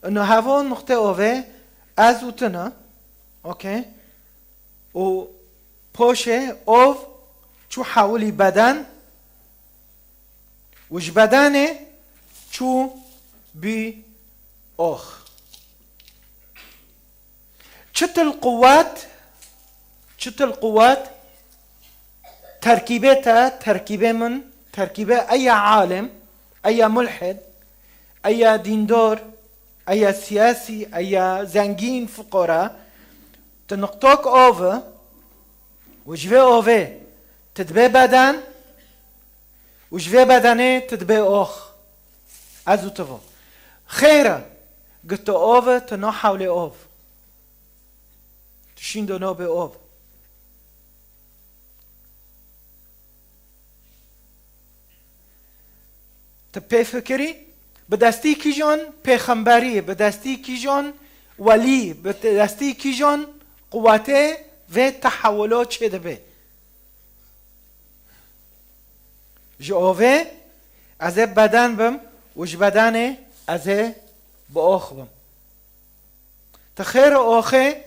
انه هوا نقطه اوه از وتنا اوكي و پوشه اوف چو حولی بدن وش بدنه چو بی اخ چت القوات تركيبه من تركيبه اي عالم اي ملحد اي ديندار اي سياسي اي زنگين فقراء تنقطوك اوفا وجفي اوفي تدبي بدن وجفي بدنه تدبي اخ ازو تفو خيره قلت اوفا تنو حولي اوف تشين دو نو بي اوف تبي فكري بدستی کی جان پیغمبری بدستی کی جان ولی بدستی کی جان قوته و تحولات چه دبه جوه از بدن بم وش بدنه از با آخ بم تخیر آخه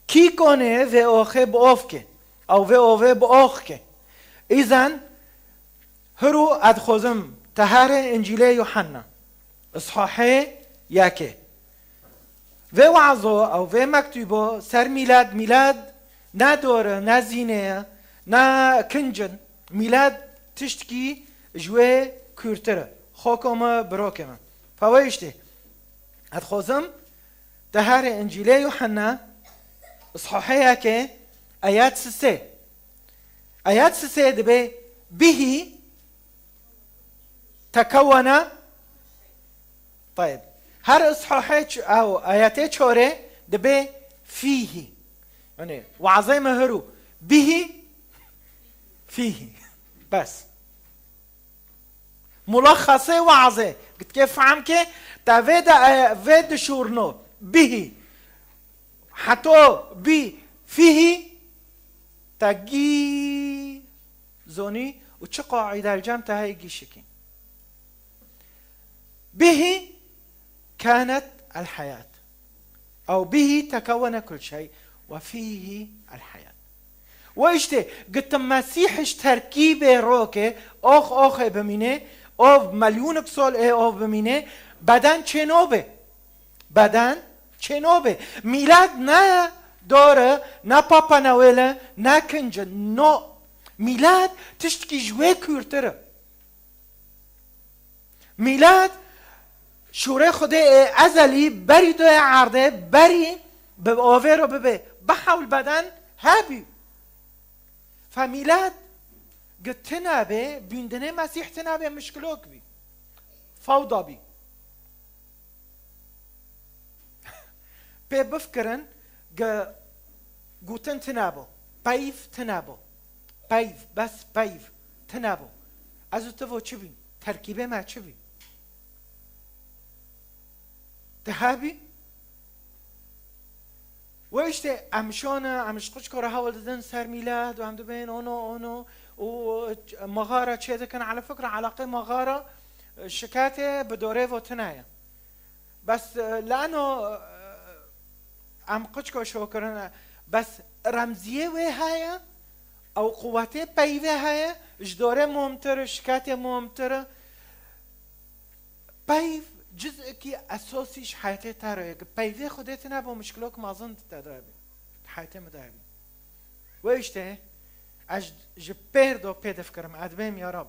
کی کنه و آخه با آف که او و آوه با آخ که ایزن هرو ادخوزم تهار انجیل یوحنا اصحاحه یکه و وعظو او و مکتوبو سر میلاد نداره نه زینه نه کنجن میلاد تشتکی جوه کورتره خوکم براکم فوایشته ادخوزم تهار انجیل یوحنا اصحاحه یکه آیات 3 آیات 3 دبه بهی تكون طيب هر اصحاحات او اياتي چوره دبي فيه يعني وعظيم هرو به فيه بس ملخصه وعظه قلت كيف فهم كي تا فيد شورنو به حتى بي فيه تجي زوني وچه قاعده الجمع تهي جيشكين به كانت الحياة أو به تكون كل شيء وفيه الحياة وإشته قلت مسيحش تركيبه روكه أخ بمينه أو مليون سال أو بمينه بدن چنوبه میلاد نه داره نه پاپا نویله نه کنجن نو میلاد تشتکی جوه کورتره میلاد شوره خدا ازلی بری دوی عرضه بری به آوه رو ببه بحول بدن هبی فمیلاد قد تنابه بیندنه مسیح تنابه مشکلوک بی فوضا بی پی بفکرن گوتن تنابو پیف تنابو پیف بس پیف تنابو ازو تفو چی بین ترکیبه ما چی بین تهابي وإشتى أمشونا أمشقش كره حاول ددن سر ميلاد وعم دبين أونو ومغارة شيء كان على فكرة علاقة مغارة شكاته بدوره وتنايا بس لأنه أم قشكو شو كرنا بس رمزية وهاي أو قوته بيوه هاي جدوره مهمتر شكاته مهمتر بيو جزء کی اساسیش حیاته تره که پیوه خودت نبا مشکلات مازن تداره حیاته مداره و ایشته اج جبردو پیدف کرم ادبیم یا رب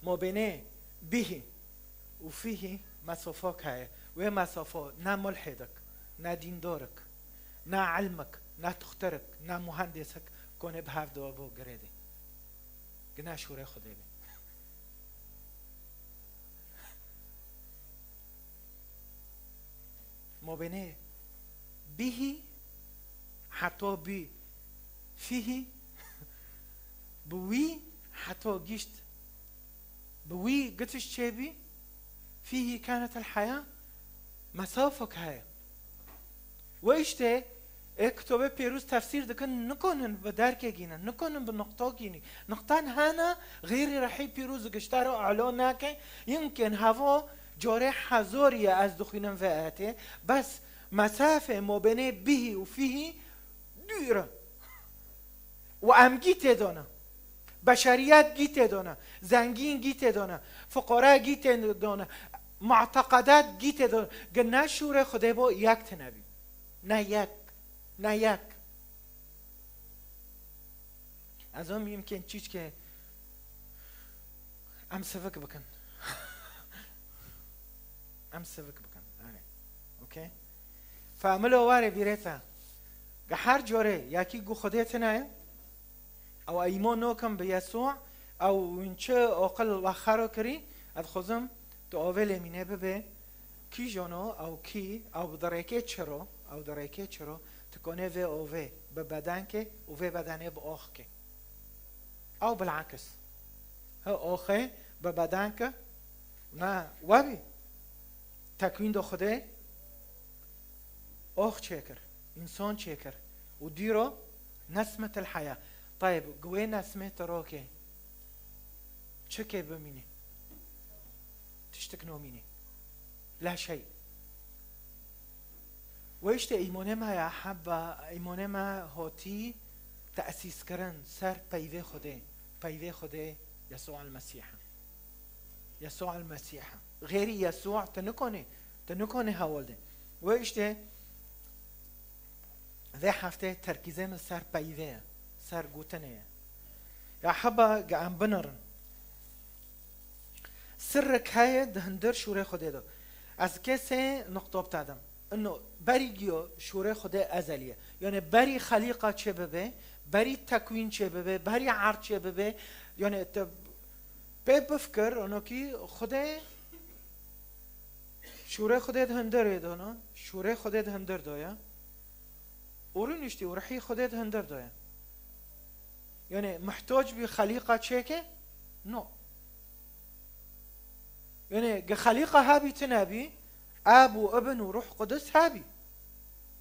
ما بینه به و فيه مسافه که و مسافه نه ملحدک نه دیندارک نه علمک نه تخترک نه مهندسک کنه به هفت دو گریده که نه شوره خوده بی ما بینه بهی حتی بی فيه بوي حتى جيشت بوي قتش شيبي فيه كانت الحياة مسافك هاي وإشته اكتبه بيروز تفسير دكان نكونن بدارك جينا نكونن بالنقطة جيني نقطان هنا غير رحيل بيروز قشتارو أعلانك يمكن هوا جوره حضوریه از دخینم وقته بس مسافه ما بین بهی و فیهی دوره و ام گیته دانه بشریت گیته دانه زنگین گیته دانه فقرا گیته دانه معتقدات گیته دانه گناه شوره خدا با یک تنبی نه یک از هم يمكن چیز که ام سفک بکن آره اوکی فعملو واره بیرتا هر جوره یکی گو خودت نه او ایمان نوکم به یسوع او اینچه اقل وخرو کری از خوزم تو اول مینه ببه کی جانو او کی او درکه چرا تکونه و اوه به بدن که اوه بدنه به آخ که او بالعكس ها آخه به بدن که نه وابی تکوین دو خوده آخ چکر انسان چکر و دیرو نسمة الحياة طيب قوي نسمة تروكي چكي بميني تشتكنو ميني لا شيء ويشت ايمونه ما يا حبا ايمونه ما هوتي تأسيس کرن سر پیوه خوده يسوع المسيح غير يسوع تنكوني هاولده ويشت ذي هفته تركيزه من سر پیوه سر گوتنه يا حبا قام بنرن سرك هاي دهندر شوره خوده دو از کسی نقطه بتادم انه بری گیو شوره خوده ازلیه یعنی بری خلیقه چه ببه بری تکوین چه ببه بری عرض چه ببه یعنی بفکر انه کی خوده شوره خوده دهندر دانا شوره خوده دهندر دایا اورو نشتی ورحی خوده دهندر دایا یعنی محتاج بی خلیقه چه که نو يعني خليقة هابي تنابي أب وابن وروح قدس هابي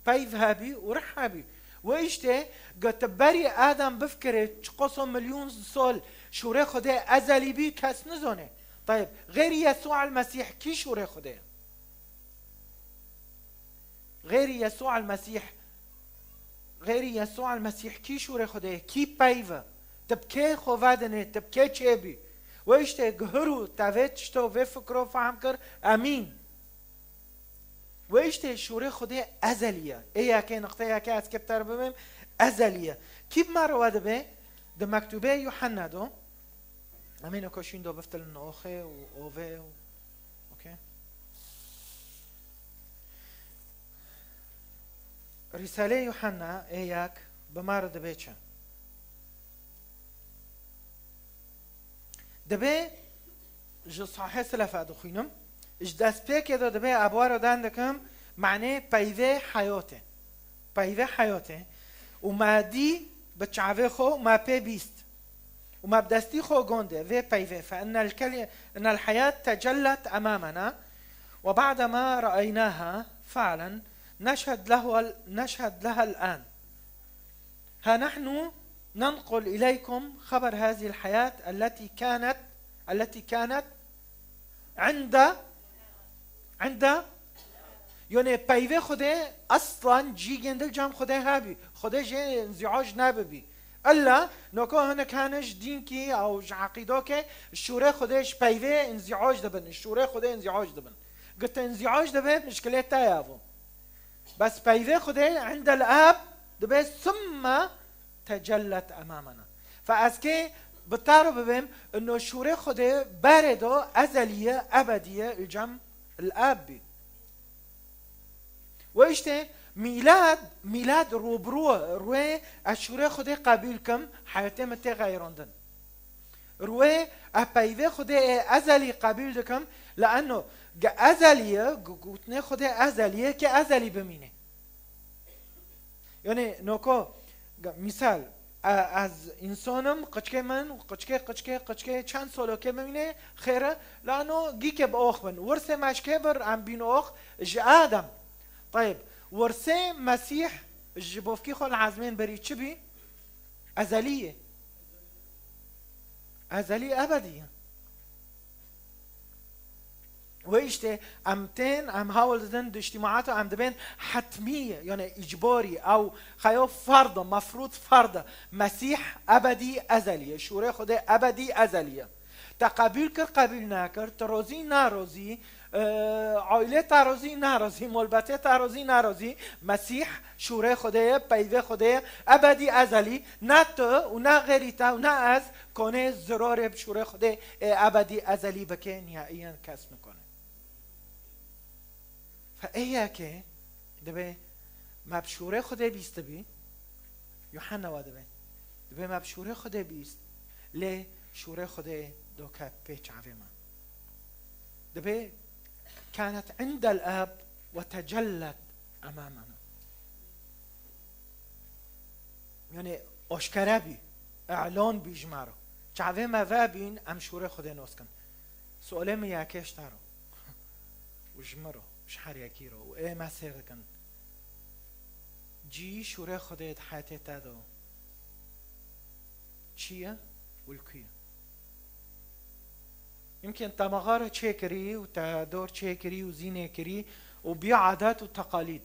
بايف هابي وروح هابي وإيشته قد تباري آدم بفكره قصة مليون سال شوري خده أزلي بي كاس نزونه طيب غير يسوع المسيح كي شوري خده غير يسوع المسيح كي شوري خده كي بايفه تبكي خوادنه تبكي چيبي ويشته جهرو تاوت شتو و فکرو فهم کر امین ويشته شوره خوده ازلیه ایا که نقطه یا که از کبتر ببیم ازلیه کی بمارو به ده مکتوبه یوحنا دو امینو کشین دو بفتل نوخه و اوه اوکی رساله یوحنا ایاک بمارو ده بیچه دبي جو صحيح سلفا دخينم اش دست بيك يدو دبي ابوارو داندكم معناه بايوه حياته وما دي بتشعوه خو ما بي بيست وما بدستي خو غونده في بايوه فان ان الحياة تجلت امامنا وبعدما رأيناها فعلا نشهد لها الآن ها نحن ننقل إليكم خبر هذه الحياة التي كانت عند يعني بايوه خوده اصلا جي گندل جام خوده هابي خوده جي انزعاج نببي الا نوكو هنا كانش دينكي او عقيدوكي الشوره خودش بايوه انزعاج دبن الشوره خوده انزعاج دبن قلت انزعاج دبن مشكلة تايابو بس بايوه خوده عند الاب دبن ثم تجلت امامنا فاسكي بتعرف بهم انه شوره خوده باردو ازليه ابديه الجم الاب واشته ميلاد روي الشوره خوده قبيل كم حياته متى غيرندن روي ابايده خوده ازلي قبيل دكم لانه ازليه قوتنه خوده ازليه كازلي بمينه يعني نوكو مثال از انسانم قچکه من و قچکه چند سالو که ببینه خیره لانه گیکه با آخ بن ورسه مشکه بر ام بین آخ جه آدم طيب ورسه مسیح جبوفکی خال عزمین بری چی بی؟ ازلیه ابدیه ويشتي امتين ام هاولدن دو اجتماعات ام دبين حتمية يعني اجباري او خيو فرض مفروض فرض مسيح ابدي ازلي شوري خدا ابدي ازليه تقبل كر قبل ناكر تروزي ناروزي عائله تروزي ناروزي ملبته تروزي ناروزي مسيح شوري خدا پیوه خدا ابدی ازلی نه تو و نه غیری تو و نه از کنه ضرار شوري خدا ابدی ازلی بکه نهائیاً کس میکنه فاياك دبي ما بشوري خدا بيست بي يوحنا ودبي دبي ما بشوري خدا بيست ليه شوري خدا دوكا بيتش عظيمة دبي كانت عند الاب وتجلت امامنا يعني اشكرابي اعلان بيجمارو چاوه وابين ام شوري خدا نوسكن سؤالي مياكيش تارو وجمرو مش حريكي رو ايه ما سيركن جي شوري خديت حياتي تادو چيه والكيه يمكن تمغار تشيكري وتدور تشيكري وزينة كري وبيع عادات وتقاليد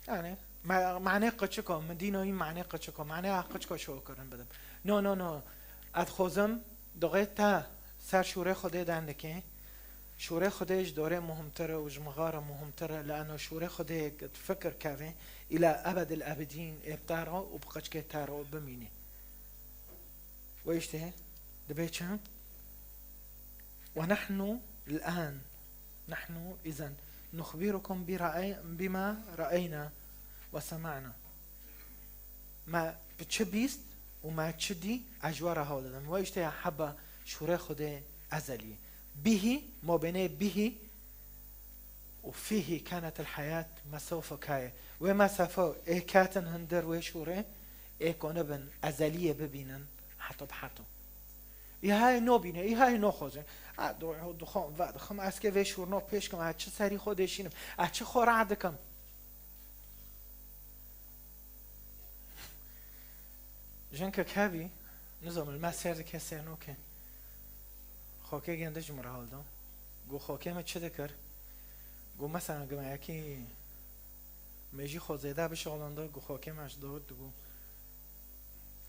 يعني معنى قشكو مدينة يم معنى قشكو معنى قشكو شو كرن بدم نو ادخوزم دغيتا سر شوري خديت عندك شوري خديش دوري مهمتره وجمغاره مهمتره لانه شوري خدي تفكر كافي الى ابد الابدين ابتارو وبقاش كتارو بميني ويشته دبيتشان ونحن الان نحن اذا نخبركم بما راينا وسمعنا ما بتشبيست وما تشدي اجوار هذا ويشته حبه شوري خدي ازلي به ما بين به وفيه كانت الحياة مسوفة كاية وما سافو إيه كاتن هندر ويشوري إيه كونبن أزلية ببينن حتى بحتو إيه هاي نو بينه إيه هاي نو خوزن دخان بعد خم أسكي ويشور نو بيش كم أتش سري خودشينم أتش خور عدكم جنك كابي نظام المسير كسر نوكي خوكي گندش مرحال دو گو خوكي ما چه دکر گو مثلا گو یکی میجی خوزیده به شغلانده گو خوكي ماش داد گو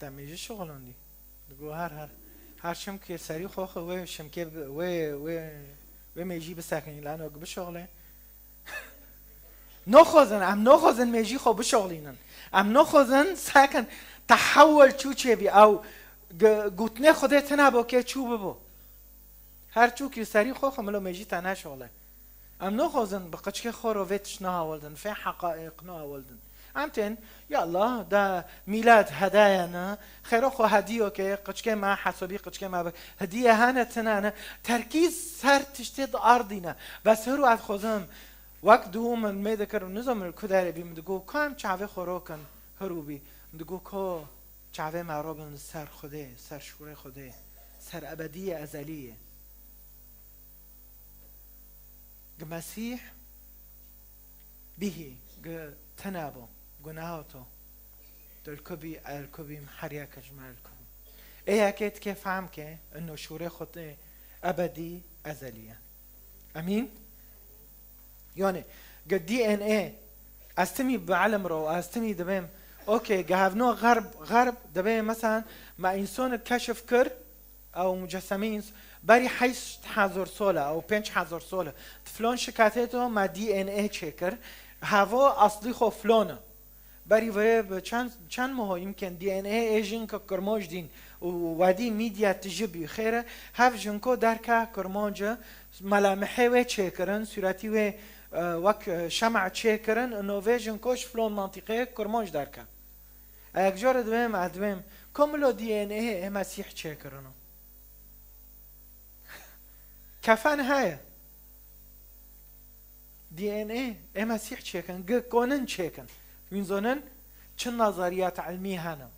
تا میجی شغلاندی گو هر شم که سری خوخه و شم که و میجی بسکنی لانه گو بشغله نخوزن میجی خو بشغلینن نخوزن سکن تحول چو چه بی او گوتنه خودت نبا که چو ببو هر چو که سری خو خملو میجی تنها شغله ام نخوزن بقچ خورو ویتش نه ولدن في حقائق نه ولدن امتن یا الله دا میلاد هدايانا خيرو خو هدیو که قچ ما حسابي قچ ما هدیه هانه تنانه تركيز سر تشتد ارضنا بس هرو از خوزم وقت دوم میذكر نظام الكدار بي مدگو کام چاوه خوروکن هرو بي مدگو کو چاوه معروبن سر خوده سر شور خوده سر ابدی ازلیه مسيح به تنابو جناهاته الكبي محريا كجمال الكبي ايه اكيد كيف عمك انه شوري خطي ابدي ازليه امين يعني قد دي ان ايه استمي بعلم رو استمي دبيم اوكي جهافنو غرب دبيم مثلا ما انسان كشف كر او مجسمين بري حيث حضر سوله او 5000 سوله فلان شکاتتو ما دی ان ای چکر هوا اصلی خو فلانه بري و چند ماه يمكن دي ان اي ايجن كرماج دين وادي ميديا تجيبي خيره هاف جنكو دركا كرماج ملامحه و چکرن صورتي و وك شمع چکرن انه فيجن كوش فلان منطقه كرماج دركا اجار دوم ادوم كملو دي ان اي مسيح چکرنو كفان هاي دي ان اي مسيح چكن كونن چكن وينزونن چن نظريات علمية هنا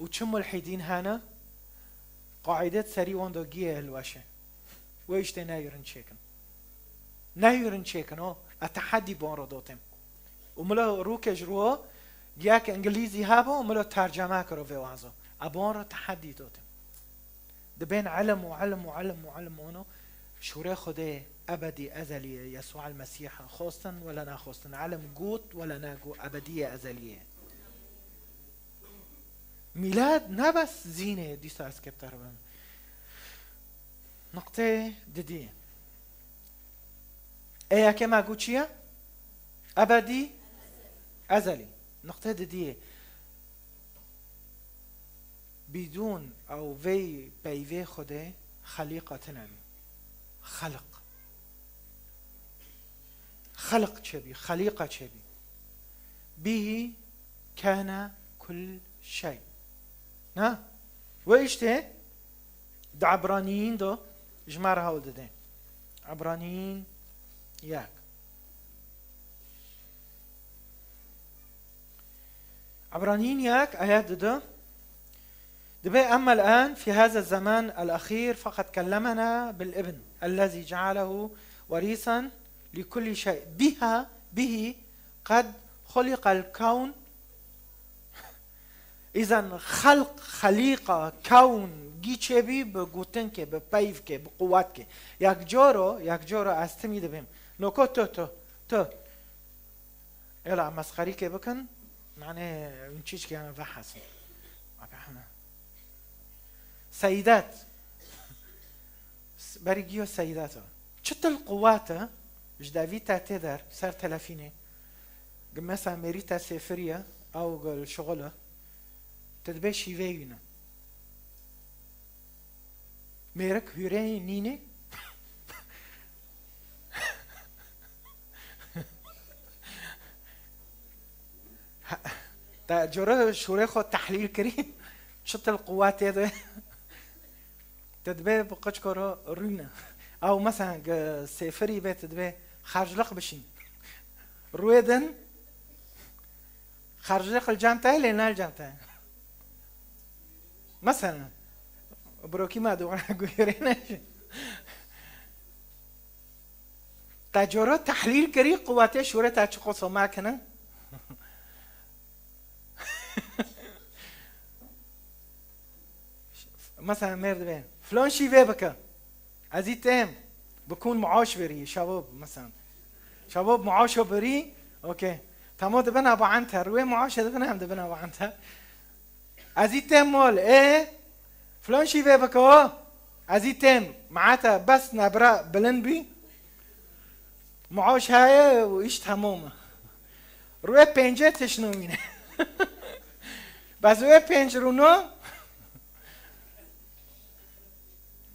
وچن ملحدين هنا قاعدة سري وندو جيه الوشه ويشت نايرن چكن او التحدي بون ردوتم وملا روك جرو جاك انجليزي هابو وملا ترجمه كرو في وازو ابون تحدي دوتم دبين علم ونو شوره خدا ابدی ازلیه، یسوع المسیح خواستن ولا نخواستن، علم گوت ولا نگو، ابدی ازلیه. میلاد نبس زینه دیسا از کبتر بم. نقطه ددیه ايه که مگو چیه؟ ابدی ازلی. نقطه ددیه بدون او وی بیوه خوده خلیقات نبی. خلق چه بی؟ خلیقه چه بی؟ به كان كل شيء. نه و اشته ده عبرانيين دو جمار هاول ده عبرانيين ياك عبرانيين ياك آيات ده دبي. أما الآن في هذا الزمان الأخير فقد كلمنا بالابن الذي جعله وريثا لكل شيء، به قد خلق الكون. إذن خلق خليقة كون گی چه بی به گوتن که به پیف که به قوت که یک جورو استمی دبیم نوکو تو ایلا مسخری که بکن معنی این چیز که همه بحثم سیدات بريجيو سيداته شت القوات جدافي تاتي در سر تلافيني مثلا ميريتا سفرية او الشغلة تدبشي فينا ميرك هوري نيني تا جوره شوري خود تحليل كريم شت القوات هذا تدبي بقش كرا رونا او مثلا سفري بيت تدبي خارج لق بشين رويدن خارج لق الجامعة لنا الجامعة مثلا بروكي ما دو غيرنا تجربة تحليل كري قواتي شورة تاچقصو ما كنا مثلا مرد بين فلان شي بك عزيز تام بكون معاش بري شباب مثلا شباب معاش بري اوكي تمام دبنا ابو عنتها روي معاش دبنا هم دبنا ابو عنتها عزيز تام مول ايه فلان شي بك هو عزيز تام معناتها بس نبرا بلنبي معاش هاي وايش تمامه روي پنجه شنو مینه بس روی پنج رونو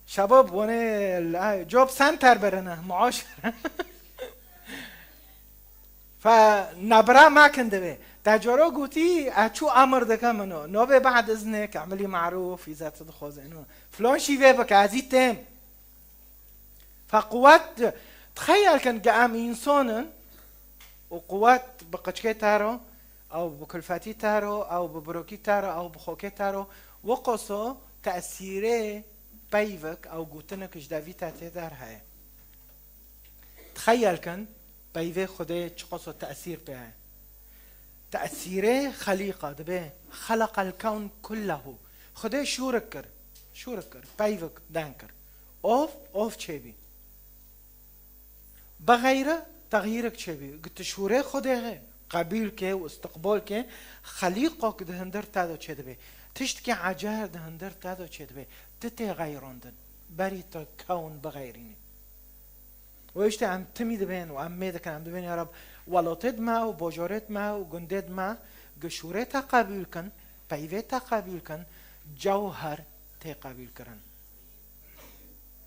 شباب ونه جوب سنتر برنه معاش فنبرا ما کنده به تجارو گوتی اچو امر دکه منو نوبه بعد اذنك اعملي معروف اذا تدخل زينو فلان شي بك عزيز تام فقوات تخيل كان قام انسان وقوات بقچكي تارو او بكلفاتي تارو او ببروكي تارو او بخوكي تارو وقصو تأثيره بيفك او قوتنك جدافي تاتي دار هاي تخيل كان بيفي خده چقصو تأثير بها تأثيره خليقة دبه خلق الكون كله خده شوركر بيفك دانكر اوف چه بغيره تغييرك چه قلت شوره خده قبيل كه واستقبال كه خليقك دهندر تادو چه دبه تشتكي عجار دهندر تادو چه دبه تتي غيروندن بري تا كون بغيريني ويشتي عم تمي دبين وعم ميدا كان عم دبين يا رب ولطد ما وبوجورت ما وقندد ما قشورتا قبيل كن بيوتا قبيل كن جوهر تي قبيل كرن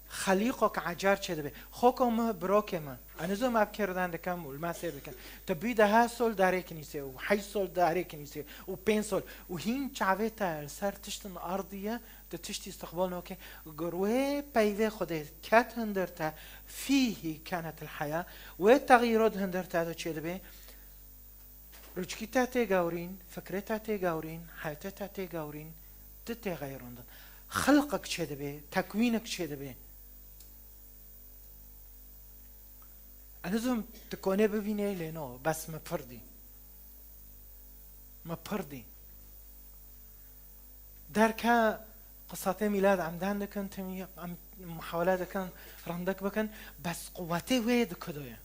خليقك عجار چه دبه خوكم بروكما انا زو ما بكردان دكم والماسير دكم تبي ده ها سول داري كنيسه وحي سول داري كنيسه وبين سول وهين چاويتا سر تشتن ارضيه تشتي استقبالنا اوكي غروي بيوه خده كات هندرتا فيه كانت الحياه وتغييرات هندرتا چه دبه رجكيتا تي غاورين فكرتا تي غاورين حياتتا تي غاورين تتي غيرون خلقك چه دبه تكوينك چه دبه أنا زم تكونه ببینه لينو بس ما پردی در که قصة ميلاد عمدان دكن تمي عم محاولات دكن رندك بكن بس قوته ويد كدويا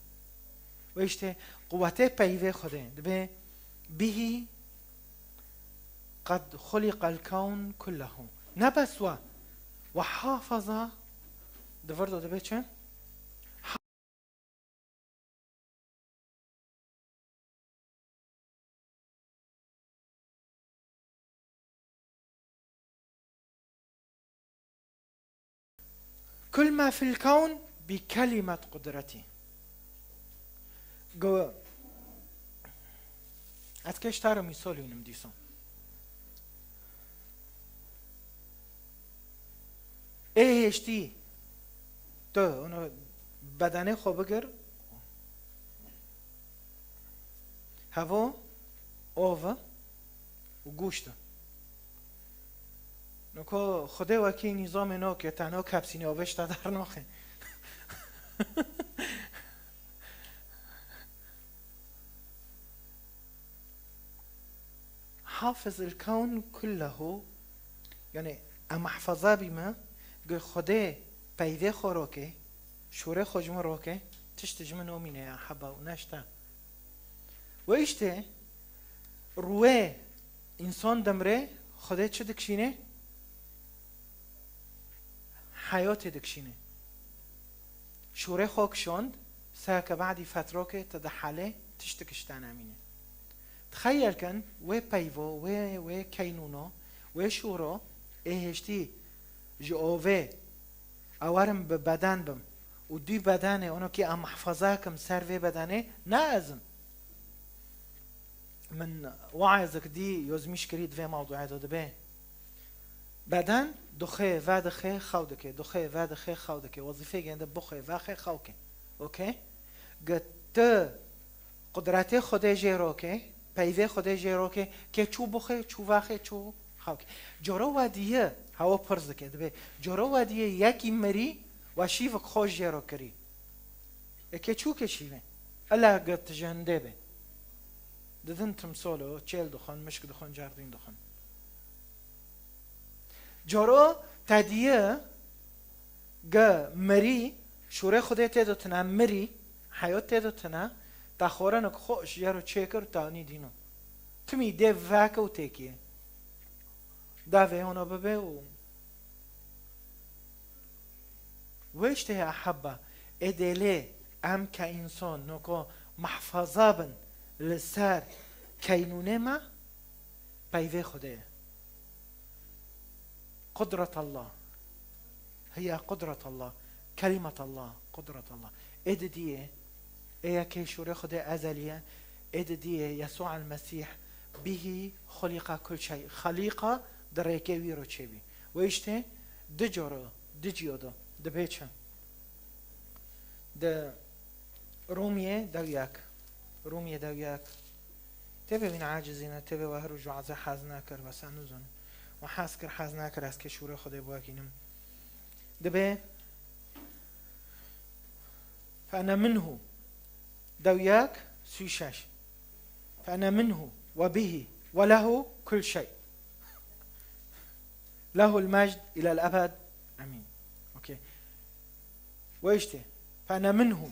ويشته قوته بيوه خده دبي به قد خلق الكون كله نبس وحافظ دفردو دبي چه كل ما في الكون بكلمة قدرته جو اتكش تارو ميسولو ينم ديسون ايه اشتي تو اونو بدنه خو بگر هوا اوه و گوشت نکو خدا وکی نظام نو که تنها کپسینی آوشتا در ناخه حافظ الكون كله يعني ام حفظا بما قل خدا پیده خوروکه شوره خجم روکه تشتج من اومینه يا حبا وناشتا ويشته روه انسان دمره خدا چه دکشینه حياتي دكشينه شوره خوك شوند ساكا بعدي فتروكي تدحاله تشتكشتان امينه تخيل كان وي بايفو وي كينونو وي شورو ايهشتي جووه اوارم ببدن بم ودي بدنه اونو كي ام محفظاكم سروي بدنه نازم من وعظك دي يوزميش كريد في موضوع هذا دبي بدن دخه و دخه خودکه دخه و دخه خودکه وظیفه گنده بخه و خه خوکه اوکی گت قدرت خود جیروکه پیوه خود جیروکه که چو بخه چو و خه چو خوکه جورو ودیه هوا پرز که دبه جورو ودیه یکی مری و شیفک خوش جیرو کری که چو که شیوه الا گت جنده به ددن تمثالو چل دخان مشک دخان جردین دخان جارو تدیه گه مری شوره خوده تیدو تنه مری حیات تیدو تنه تخورنک خوش یارو چکر تانی دینو تمی ده وکه و تکیه ده هونا ببه و ویشته احبه ادله ام که انسان نکو محفظه بن لسر کینونه ما پیوه خوده قدرة الله هي قدرة الله كلمة الله قدرة الله ادديه ايه كيشوري خده ازلية ادديه يسوع المسيح به خلق كل شيء خليقة دريكي ويرو تشيبي ويشته دجورو دجيودو دبيتشا د رومية دوياك رومية دوياك تبي من عاجزين تبي وهرو جوعزة حزنا كر وسانوزن و حس کر حز نکر از که شوره خدا بواکینم دبه فأنا منه دوياك سويشاش فأنا منه وبه وله كل شيء له المجد إلى الأبد أمين أوكي ويشته فأنا منه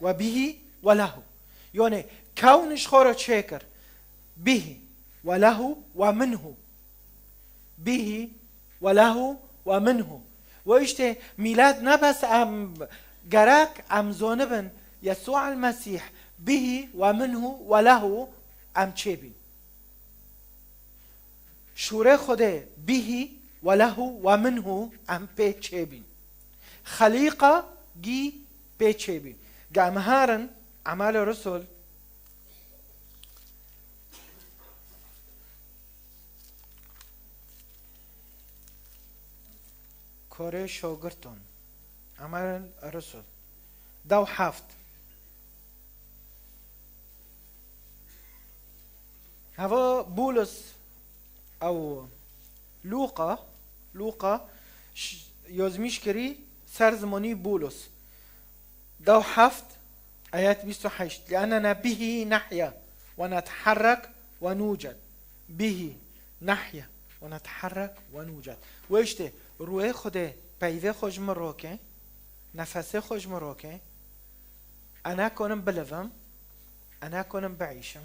وبه وله يعني كونش خورة شاكر به وله ومنه به وله ومنه ويشته ميلاد نبس ام جراك ام زونبن يسوع المسيح به ومنه وله ام چبين شوره خوده به وله ومنه ام پی چبين خليقة جي پی چبين جامهارن اعمال الرسل كوري شوغرتون عمل الرسل دو حافت هذا بولس او لوقا يوزميش كري سرزموني بولس دو حافت آيات 28 لأننا به نحيا ونتحرك ونوجد به نحيا ونتحرك ونوجد. ويشته روی خوده پیوه خوش مروکه، نفسه خوش مروکه، انا کنم بلوم، انا کنم بعيشم.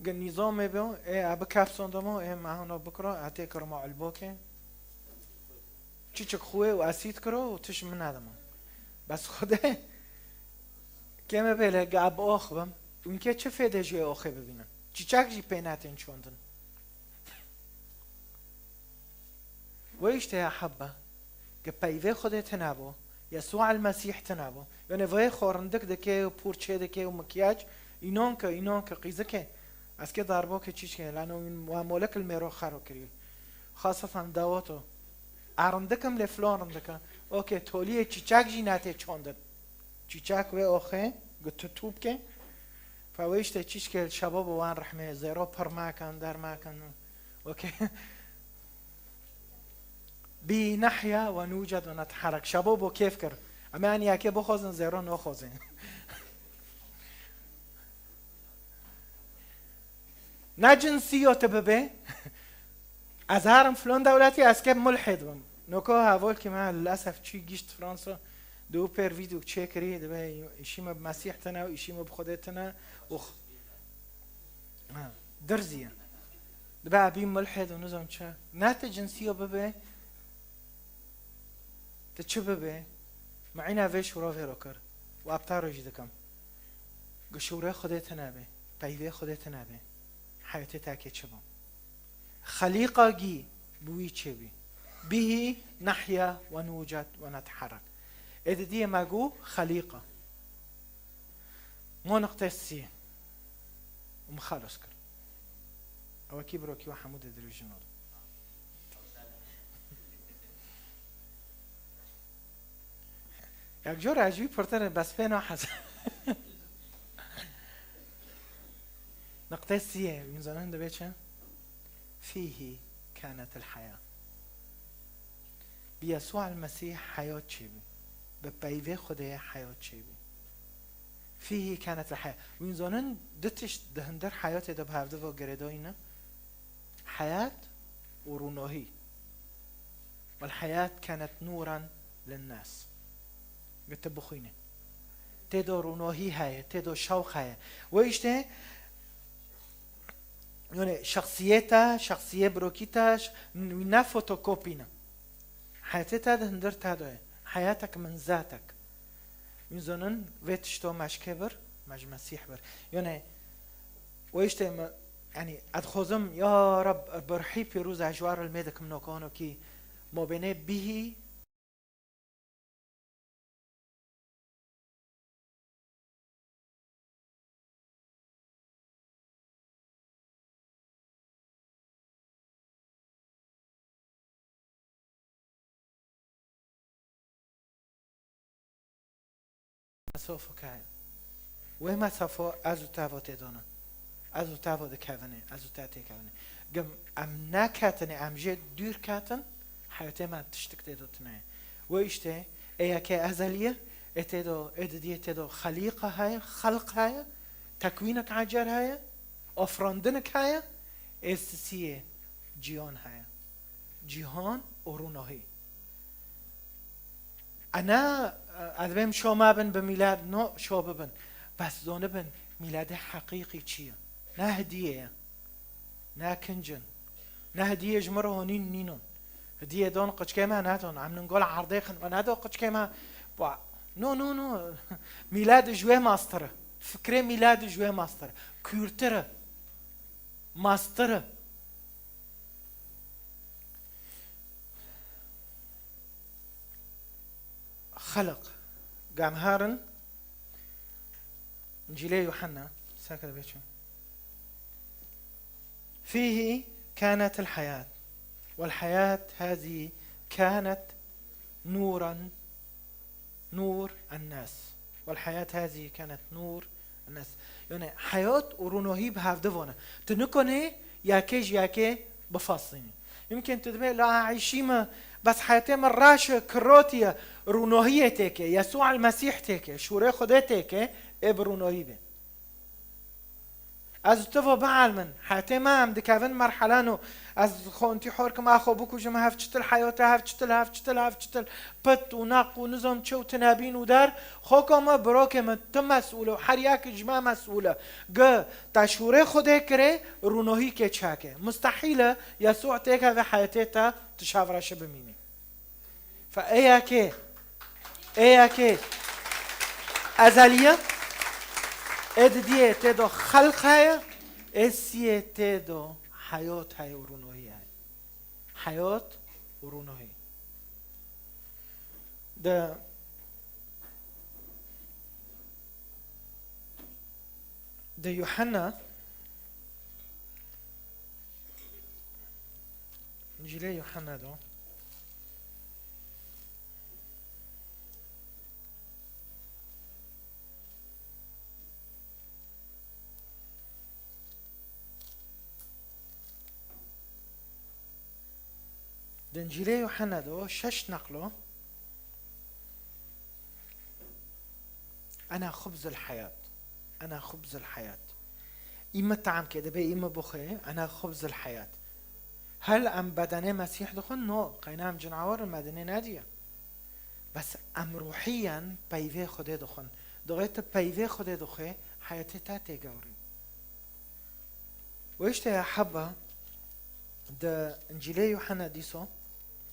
قال نظام بيو ايه ابكاف صندمو ايه معهنا بكره اتيكر مع البوكه تشيك خوي واسيت كرو وتش من هذا بس خده كما بيله قاب اخبم يمكن چه فایده جي اخه ببینن چیچک جی پیناتین چوندن ويشته يا حبه كبيفي خده تنابو يسوع المسيح تنابو يعني وای خورندک دکه و پورچه دکه و مکیاج اینان که قیزه که از که ضربه که چیش که لانه این مولک الميرو خارو کریل خاصة دواتو ارندکم لفلان رندکم اوکی تولیه چیچک جی ناته چوندن چیچک و اوخه گتو توب که فويشته چیش که شباب وان رحمه زیرو پر ماکن در ماکن اوکی بي نحيا ونوجد ونتحرك. شباب وكيف كر اما اني اكي بخوزن زيرون وخوزن نجنسيو تببه از هرم فلان دولتي اسكب ملحد بم نوكو هاول كما للاسف تشي جيشت فرنسا دو بير فيديو تشيكري دبي يشيما بمسيحتنا ويشيما بخدتنا وخ درزيه دبا بي ملحد ونظام تشا نات جنسيو ببه تشببه معينا فيش ورافي روكر وابتارو جدكم قشورة خدتنا به بيوه خدتنا به حياتي تاكي تشبه خليقة جي بوي تشبي به نحيا ونوجد ونتحرك إذا دي ماجو خليقة مو نقطة سي ومخلص كر أو كيبروكي وحمود الدريجنال یک جور عجیبی پرتر بس فينا حسن نقطة سيئة من زمان ده بيتشا فيه كانت الحياة بيسوع المسيح حياة شيبي ببيوه خده حياة شيبي فيه كانت الحياة من زمان دتش دهندر حياة ده بهفده و گرداینا حياة وروناهي والحياة كانت نورا للناس قلت بخوينه تدو روناهي هاي تدو شوق هاي ويشته يعني شخصية بروكيتاش من فوتوكوبينا حياتك هندر تادوه حياتك من ذاتك من زنن ويتشتو مش كبر مش مسيح بر يعني ويشته يعني ادخوزم يا رب برحي بيروز عجوار الميدك منوكانو كي مبينه به سوف كاين وما سوف ازو تافو تدونا ازو تافو دكافني ازو تاتي كافني قم ام ناكاتني ام جد دور كاتن حياتي ما تشتك تدو تناي ويشتي ايا كي ازليه اتدو اددي تدو خليقه هاي خلق هاي تكوينك عجر هاي افراندنك هاي استسيه جيان هاي جيهان وروناهي انا ادبم شو ما بن بميلاد نو شو ببن بس زونه بن ميلاد حقيقي چيه نه هديه نه كنجن نه هديه جمره هونين نينون هديه دون قچ كما ناتون عم نقول عرضيخن وانا دو قچ كما نو ميلاد جوه ماستر فكره ميلاد جوه ماستر كورتره ماستر خلق قام هارن انجيل يوحنا ساكت بيتشو فيه كانت الحياة والحياة هذه كانت نورا نور الناس والحياة هذه كانت نور الناس يعني حياة ورونوهي بهافدفونا تنكوني ياكي بفاصيني يمكن تدبي لا عايشيما بس حياتي من راش كروتيا رونوهية تيكي يسوع المسيح تيكي شوري خده تيكي برونوهي بي از تو بعلمن حتی ما هم دکاون مرحله نو از خونتی حور که ما خو بکوجم هفچتل حیات هفچتل پت و نق و نظام چه و تنابین و در خو که ما برا که من تو مسئوله و هر یک جمع مسئوله گه تشوره خوده کره رونوهی که چاکه مستحیله یسوع تیکه و حیاته تا تشاورش بمینی ايه که ازلیه ادیه تدو خلق هاي اسیه تدو حیات هاي ورونوهی هاي حیات ورونوهی ده يوحنا انجيل يوحنا ده انجيل يوحنا ده 6 نقله انا خبز الحياه انا خبز الحياه اما طعم كده بي اما بخي انا خبز الحياه هل ام بدنه مسيح دخل نو قينام جنعوار المدنه ناديه بس ام روحيا بيوه خدا دخل دغيت بيوه خدا دخل حياتي تاتي قوري ويشتا يا حبا ده انجيلي يوحنا ديسو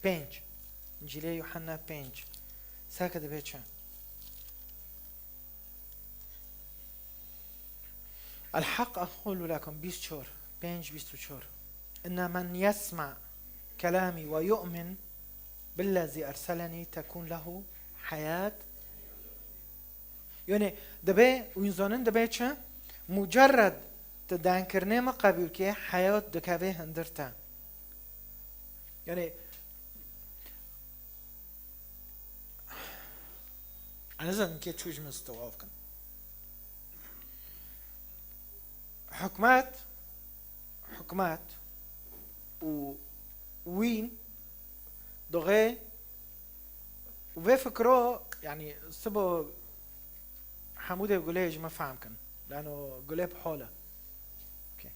5 انجيلي يوحنا 5 ساكد بيتشان الحق أقول لكم 24 إن من يسمع كلامي ويؤمن بالذي أرسلني تكون له حياة يعني دبي وينزانن دبي چه مجرد تدان کرنه ما قبول که حیات دکاوه هندرتا يعني أنا زين كي تشوج مستوى كن حكمات وين دغي وفكرو يعني سبو حموده قوليج ما فهم كن لأنه قولي بحوله اوكي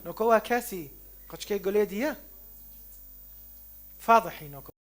نوكوا كاسي قشكي قولي ديه فاضحي نوكو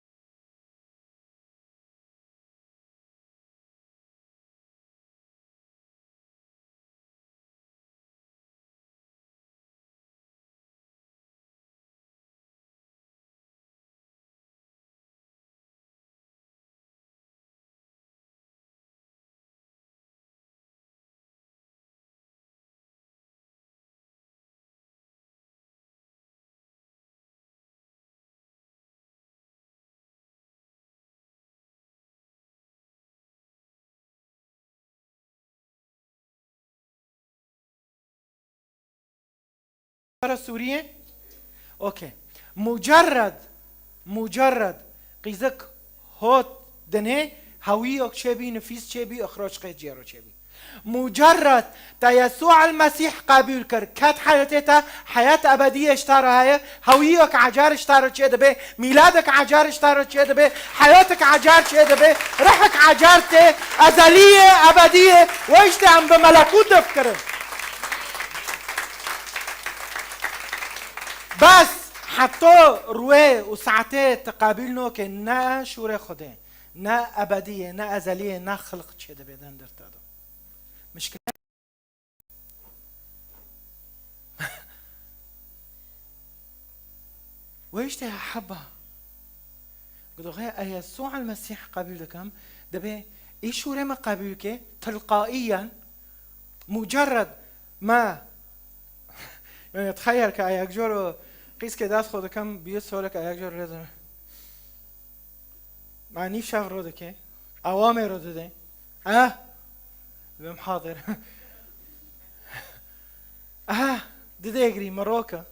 سوريا اوكي مجرد قيزك هوت دنه هويك شبي نفيس شبي اخراج قيجيرو شبي مجرد تا يسوع المسيح قابل كر كات حياتها حياة أبدية اشترى هاي هويك عجار اشترى شيء به ميلادك عجار اشترى شيء به حياتك عجار شيء به روحك عجارته أزلية أبدية وإيش عم بملكوت تفكر بس حتی روی و ساعته تقابل نو که نه شوره خوده نه ابدیه نه ازلیه نه خلق چیده بدن در تادو مشکل ويشتهي حبة قدو غير يسوع المسيح قابل لكم دبي ايش شو ما قابلك تلقائيا مجرد ما يعني تخيل كأيك جورو قيس كده خود كم بيسولك أيك جور رده معني شاف رده كه أوامر رده ده بهم حاضر ديجري مروكا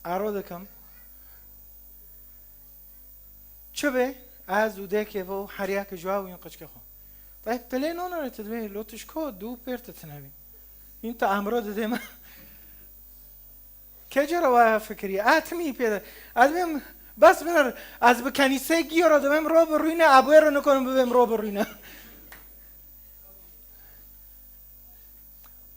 أروده كم شبه از وده که و حریک جواب ينقش كخو طيب تلين انا تدبي لو تشكو دو بيرت تنبي انت امراض دم كجرا فكري اتمي بيد ادم بس من از به کنیسه گیرا دم رو بروینه ابوه رو نکنم بهم رو بروینه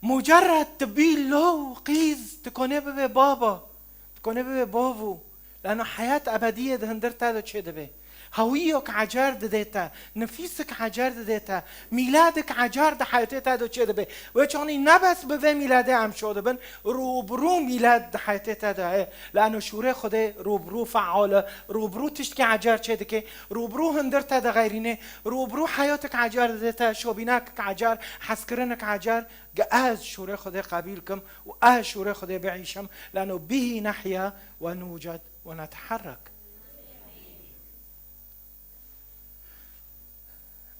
مجرد تبي له قيز تكونه ببي بابا، تكونه ببي بابو، لأنه حياة أبدية دهندر تادو چه دبي، هويك عجار ديتا، نفيسك عجار ديتا، ميلادك عجار ده حياتي تادو چه دبي، وچوني نبس ببي ميلاده هم شده بن روبرو ميلاد ده حياتي تادو، لأنه شوره خوده روبرو فعاله، روبرو تشتكي عجار چه دكي، روبرو هندر تادا غيرينه، روبرو حياتك عجار ديتا، شوبيناك عجار، حسكرنك عجار، از شوره خدا قبیل کم و از شوره خدا بعيشم، لأنه به نحيا ونوجد ونتحرك.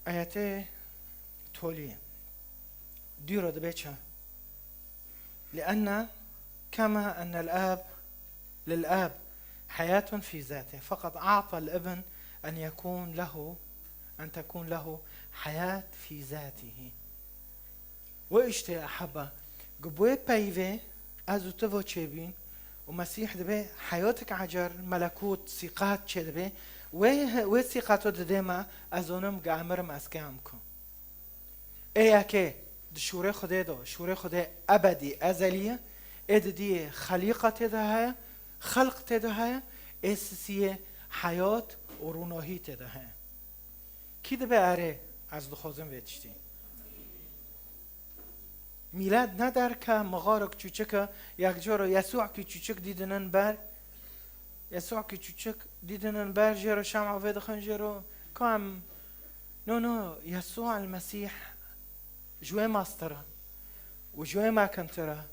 آياته تولي ديرو دبيتشا، لأن كما أن الآب للآب حياة في ذاته، فقد أعطى الابن أن تكون له حياة في ذاته. وإشتي أحبه قبوه بايفه أزو تفو تشيبين ومسيح دبي حياتك عجر ملكوت سيقات چه دبي و سيقاتو دديما أزونم قامرم أسكامكو ايه اكي شوره خده دو شوره خده أبدي أزلية إد دي خليقة تدهايا خلق تدهايا اسسية حياة وروناهي تدهايا كي دبي اره از دو خوزم ويتشتين میلاد ندار که مغارق چوچک یک جورو یسوع کی چوچک دیدنن بر یسوع کی چوچک دیدنن بر جرو شمع و دخن جرو کام نو يسوع المسيح جوه ماستره و جوه ما کنتره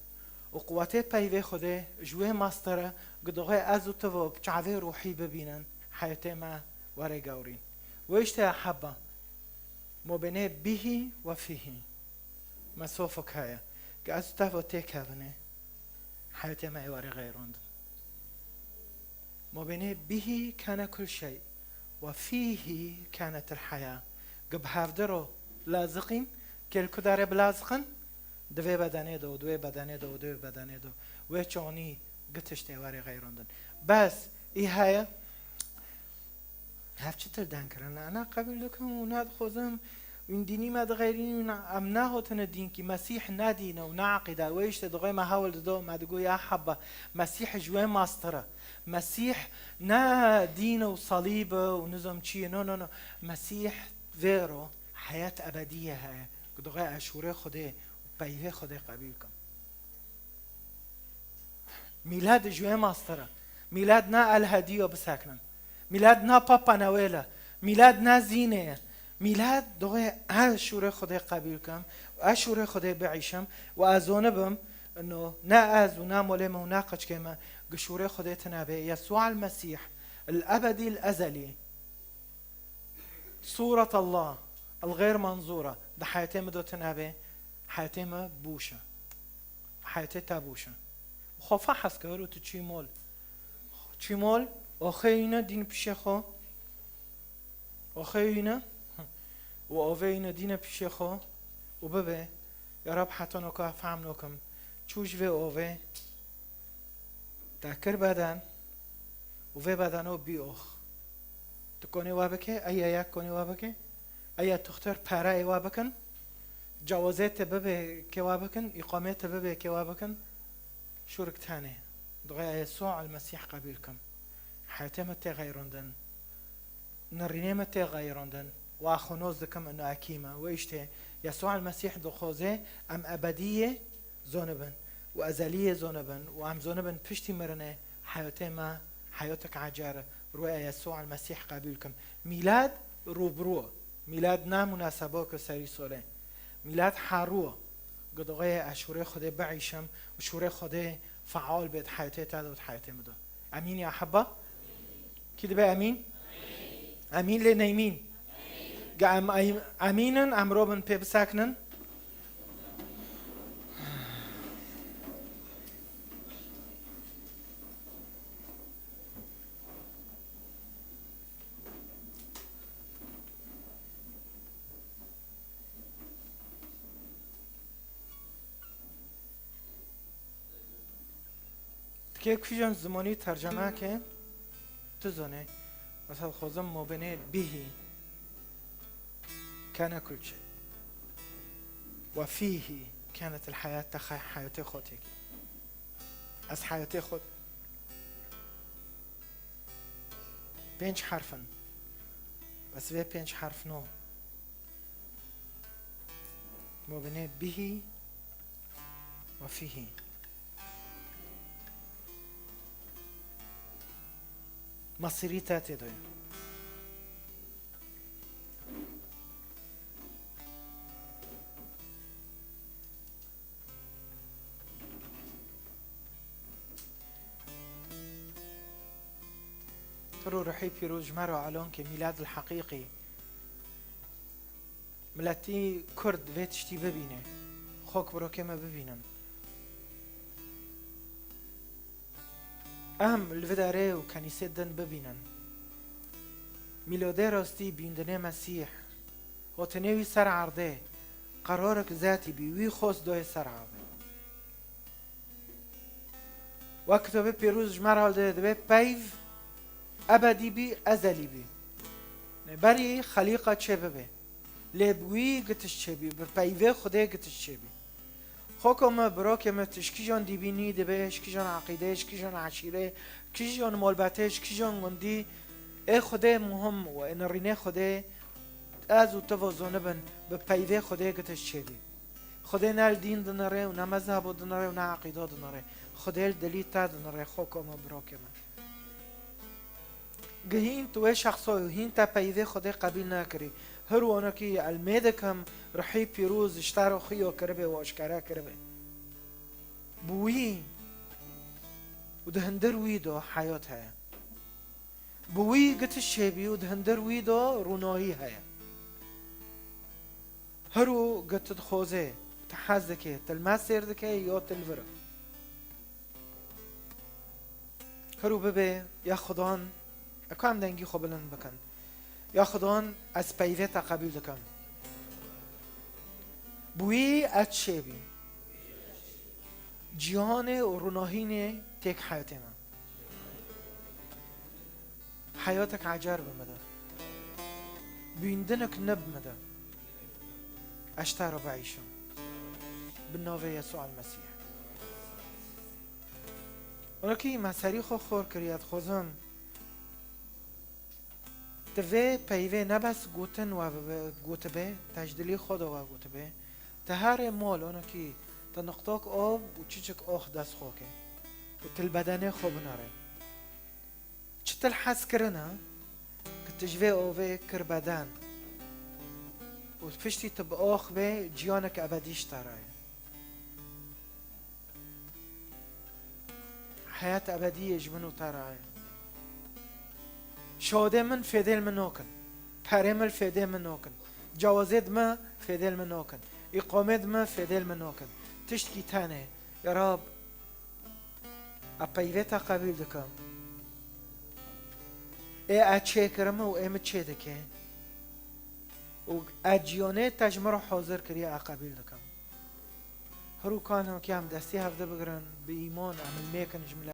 و قوته پیوه خوده جوه ماستره قدوغه ازو تو بچعوه روحی ببینن حیاته ما وره گورین و اشته احبه مبنه بهی و فیهی مسوفك هيا قاعد تفو تكابني حياتي ما يواري غيرون مبني به كان كل شيء وفيه كانت الحياة قب هافدرو لازقين كل كدار بلازقن دوي بداني دو دوي بداني دو دوي بداني دو ويچوني قتش تيواري غيرون بس اي هيا هاف چطر دان کرن انا قبل لكم وناد خوزم این دینی ما دغیرین ام نهوتن دین کی مسیح ندینه و نعقیده و ایشت دغی ما حول دو ما دگو یا حبه مسیح جوه ماستره مسیح نا دین و صلیب و نظام چیه نو مسیح ویرو حیاة ابدیه های دغی اشوره خوده و پیوه خوده قبیل کن میلاد جوه ماستره میلاد نا الهدیو بسکنن میلاد نا پاپا نویله میلاد نا زینه میلاد دوغه اشوره خدا قبیل کم و اشوره خدا بعیشم و ازونه انه نا از و نا مولم و نا قچ کما قشوره خدا تنابه يسوع المسيح الابدي الازلي صورة الله الغير منظورة ده حياتي مدو تنابه حياتي ما بوشة حياتي تابوشة خوفا حس كهرو تشي مول اخينا دين بشيخو اخينا و اوهینا دین پیش خو و ببه یا رب حتی نکه فهم نکم چوش و اوه تکر بدن و بدنو بیوخ تکنی وابکه ایا یک کنی وابکه ایا تختار پره وابکن جوازات ببه که وابکن اقامت ببه که وابکن شرک تانه دغای يسوع المسيح قبيل کم حياتي تغيرندن نرينه تغيرندن وآخونوز دكم إنه أكيمة وإشته يسوع المسيح دخوزه أم أبدية زونبن وأزلية زونبن وأم زونبن بشتي مرنة حياتي ما حياتك عجارة رؤية يسوع المسيح قبيلكم ميلاد روبروه ميلاد نا مناسبه كسري سوله ميلاد حروه قدوغي أشوره خده بعيشم وشوره خده فعال بيت حياتي تعالى وحياتي مدو أمين يا أحبة كده بقى أمين أمين لنايمين امينا ام روبن بيب ساكنن تكي كوجان زماني ترجمه که تزونه مثلا خوزم مبني به كان كل شيء وفيه كانت الحياة تخي حياتي خود هيك از حياتي خود 5 حرفن بس في 5 حرف نو مبني به وفيه مصيري تاتي دوي ترو روحي بيروز مرة علون كميلاد الحقيقي ملتي كرد فيتشتي ببينه خوك برو كما ببينن ام الفداري وكنيسة دن ببينن ميلودي راستي بيندني مسيح وتنوي سر عرضه قرارك ذاتي بيوي خوص دوي سر عرضه وقتو بي بيروز جمار ده بي بيف ابدي بي ازلي بي بري خليقة چه ببه لبوي قتش چه بي بيفه خده قتش چه بي خوكو ما براك ما تشكيجان ديبيني دبه شكيجان عقيده شكيجان عشيره شكيجان مولبته شكيجان غندي اي خده مهم و ان رينه خده از و توازن بن به پیوه خده گتش چه بی خده نال دین دنره و نه مذهب دنره و نه عقیده دنره خده دلی تا دنره خوکو ما براک ما گهین تو شخصو هین تا پیوه خده قبیل نکری هر وانا کی المدکم رحی پیروز اشتارو خیو کربه و اشکارا کربه بوی و دهندر ویدو حیات هیا بوی گتش شبی و دهندر ویدو رونایی هیا هرو قتد خوزه تحزكي تلماسير دكي يو تلفر هرو ببه يا خدان اكام دنگي خبلن بكن يا خدان از پیوه قبول دكم بوي اتشبي جهان و روناهين تك حياتي ما حياتك عجر بمدى بيندنك نب مدى اشترى بعيشهم بالنوفي يسوع المسيح ولكن ما سريخو خور كريات خوزم تفي بيوه نبس گوتن و گوتبه تجدلي خود و گوتبه تهار مول اونكي تنقطاك آب و چيچك آخ دست خوكه و تل بدنه خوب ناره چه تل حس کرنه که تجوه آوه کر بدن و پشتی تب آخ به جیانك ابدیش ترای حياة أبدية جمنو ترى شهادة من فديل منوكن پرمل فديل منوكن جوازد ما فديل منوكن إقامد ما فديل منوكن تشتكي تاني يا رب أبايفتا قبيل دكم إيه أتشكرم و إيه متشدكه و أجيانه تجمر حاضر كريا قبيل دكم هرو كانوا كيام دستي هفده بگرن بإيمان عمل ميكن جملة